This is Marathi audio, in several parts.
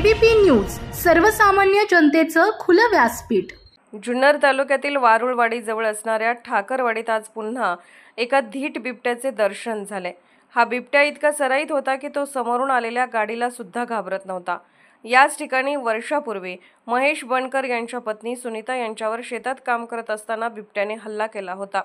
ABP न्यूज, सर्वसामान्य जनतेचं खुलं व्यासपीठ। जुन्नर तालुक्यातील वारुळवाडी जवळ असणाऱ्या ठाकरवाडीत आज पुन्हा एका धीट बिबट्याचे दर्शन झाले। हा बिबट्या इतका सराईत होता की तो समोरून आलेल्या गाडीला सुद्धा घाबरत नव्हता। याच ठिकाणी वर्षापूर्वी महेश बनकर यांच्या पत्नी सुनीता यांच्यावर शेतात काम करत असताना बिबट्याने हल्ला केला होता,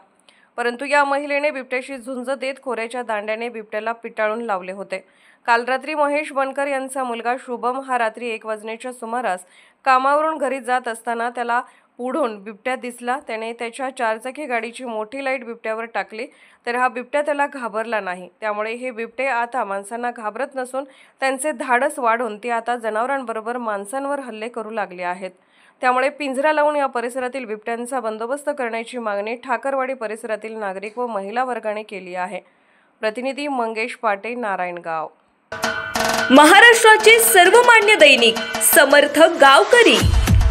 परंतु या महिलेने बिबट्याशी झुंज देत खोऱ्याच्या दांड्याने बिबट्याला पिटाळून लावले होते। काल रात्री महेश बनकर यांचा मुलगा शुभम हा रात्री 1 वाजण्याच्या सुमारास कामावरून घरी जात असताना त्याला पुढून बिबट्या दिसला। त्याने त्याच्या 4 चाकी गाडीची मोठी लाईट बिबट्यावर टाकली, तर हा बिबट्या त्याला घाबरला नाही। त्यामुळे हे बिबटे आता माणसांना घाबरत नसून त्यांचे धाडस वाढून ते आता जनावरांबरोबर माणसांवर हल्ले करू लागले आहेत। त्यामुळे पिंजरा लावून या परिसरातील बिबट्यांचा बंदोबस्त करण्याची मागणी ठाकरवाडी परिसरातील नागरिक व महिला वर्गाने केली आहे। प्रतिनिधी मंगेश पाटे, नारायणगाव। महाराष्ट्राचे सर्वमान्य दैनिक समर्थ गावकरी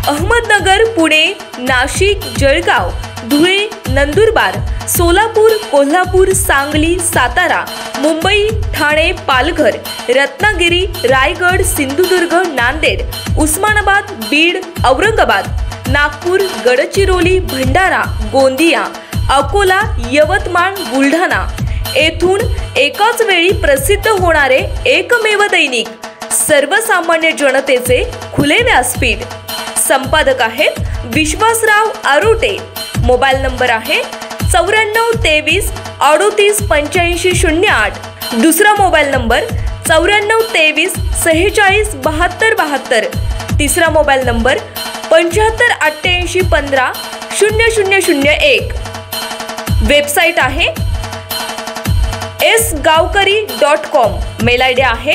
अहमदनगर, पुणे, नाशिक, जळगाव, धुळे, नंदुरबार, सोलापूर, कोल्हापूर, सांगली, सातारा, मुंबई, ठाणे, पालघर, रत्नागिरी, रायगड, सिंधुदुर्ग, नांदेड, उस्मानाबाद, बीड, औरंगाबाद, नागपूर, गडचिरोली, भंडारा, गोंदिया, अकोला, यवतमाळ, बुलढाणा येथून एकाच वेळी प्रसिद्ध होणारे एकमेव दैनिक सर्वसामान्य जनतेचे खुले व्यासपीठ। संपादक आहेत विश्वासराव आरोटे। मोबाईल नंबर आहे 9423 38 85 08। दुसरा मोबाईल नंबर 9423 46 72 72। तिसरा मोबाईल नंबर 75 88 15 0001। वेबसाईट आहे sgavkari.com। मेल आयडी आहे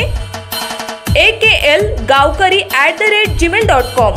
akl gavkari@gmail.com।